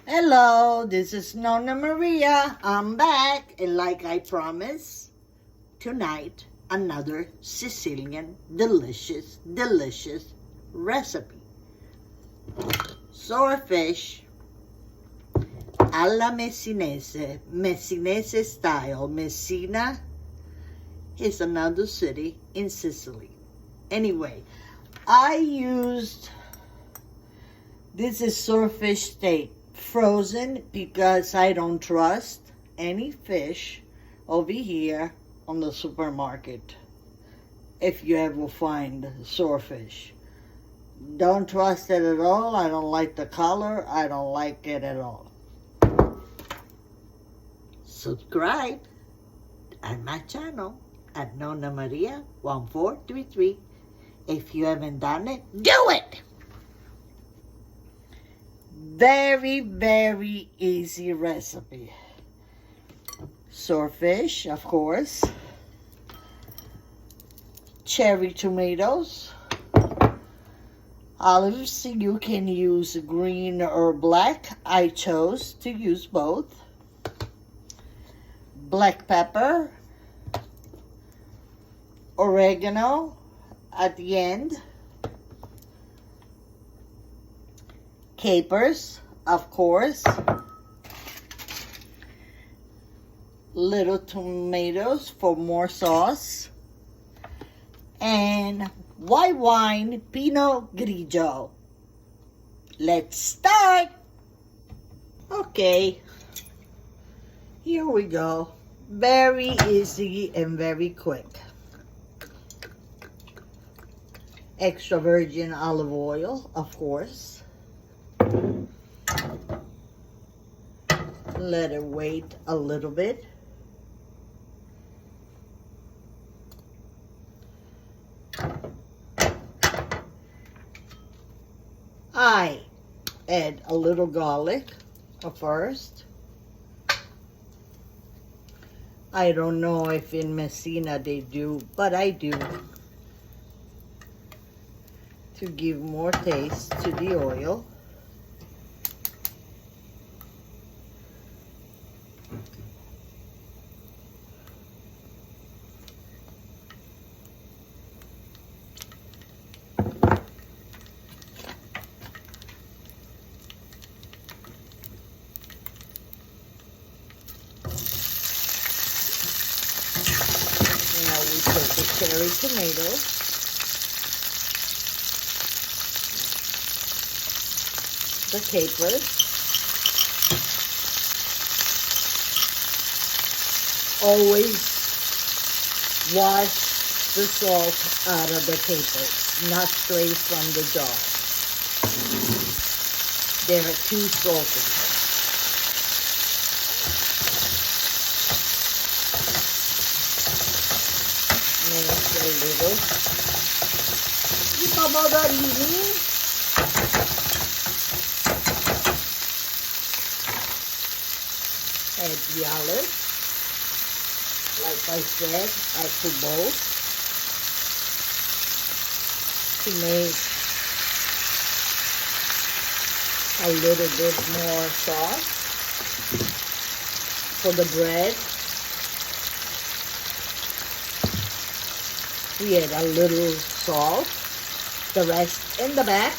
Hello, this is Nonna Maria. I'm back, and like I promised, tonight another Sicilian delicious recipe. Swordfish alla Messinese, Messinese style. Messina is another city in Sicily. Anyway, this is swordfish steak, frozen, because I don't trust any fish over here on the supermarket. If you ever find swordfish, don't trust it at all. I don't like the color. I don't like it at all. Subscribe at my channel at Nonna Maria 1433. If you haven't done it, do it. Very easy recipe. Swordfish, of course. Cherry tomatoes. Olives, you can use green or black. I chose to use both. Black pepper. Oregano at the end. Capers, of course. Little tomatoes for more sauce. And white wine, Pinot Grigio. Let's start. Okay, here we go. Very easy and very quick. Extra virgin olive oil, of course. Let it wait a little bit. I add a little garlic first. I don't know if in Messina they do, but I do, to give more taste to the oil. Now we put the cherry tomatoes. The capers. Always wash the salt out of the capers, not straight from the jar. They're too salty. Next, a little i pomodorini. Add the olives. Like I said, I put both to make a little bit more sauce for the bread. We add a little salt, the rest in the back.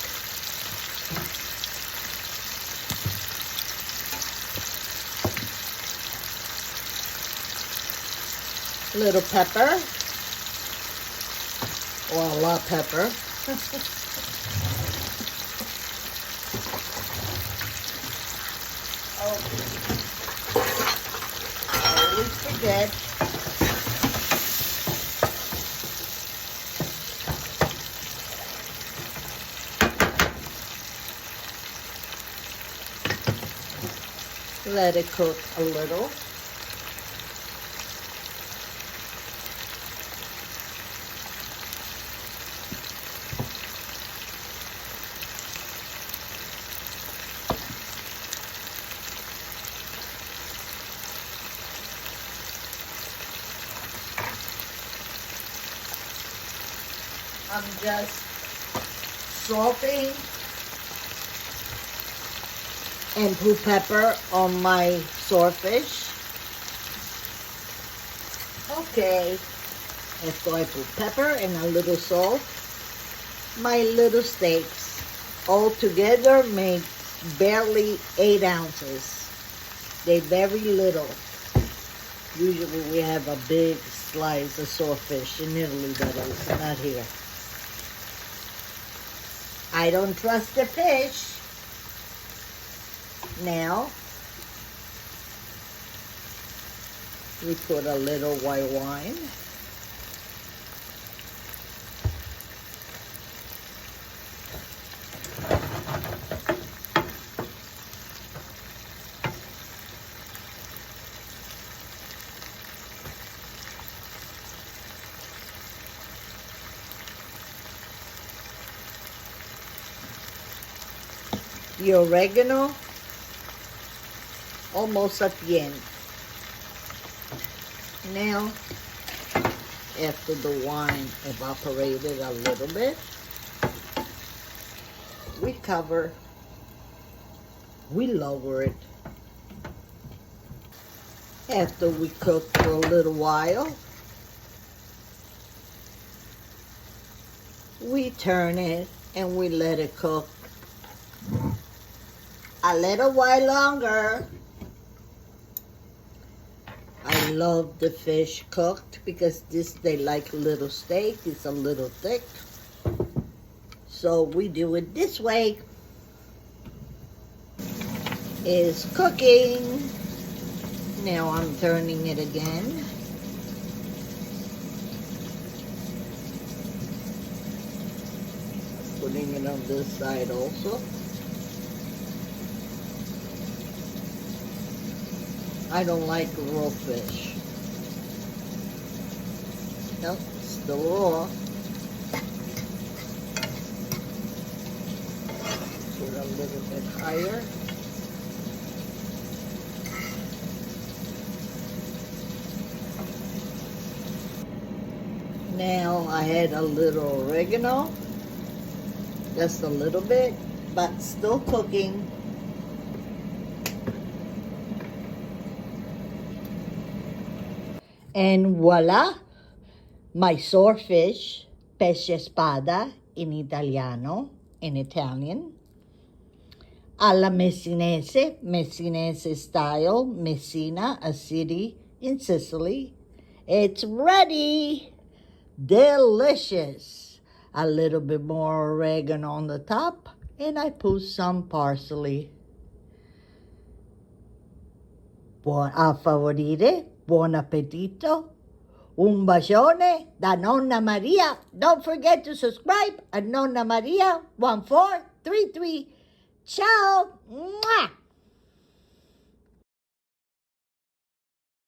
Little pepper, or a lot of pepper. I always forget. Let it cook a little. I'm just salting and put pepper on my swordfish. Okay, after I put pepper and a little salt, my little steaks all together make barely 8 ounces. They're very little. Usually we have a big slice of swordfish in Italy, that is, not here. I don't trust the fish. Now, we put a little white wine. The oregano, almost at the end. Now, after the wine evaporated a little bit, we cover, we lower it. After we cook for a little while, we turn it and we let it cook a little while longer. I love the fish cooked because they like little steak. It's a little thick. So we do it this way. It's cooking. Now I'm turning it again. Putting it on this side also. I don't like raw fish. Nope, still raw. Put a little bit higher. Now I add a little oregano. Just a little bit, but still cooking. And voila, my swordfish, pesce spada in Italiano, in Italian. Alla Messinese, Messinese style, Messina, a city in Sicily. It's ready. Delicious. A little bit more oregano on the top, and I put some parsley. A favorire, buon appetito. Un bacione da Nonna Maria. Don't forget to subscribe at Nonna Maria 1433. Ciao. Mwah.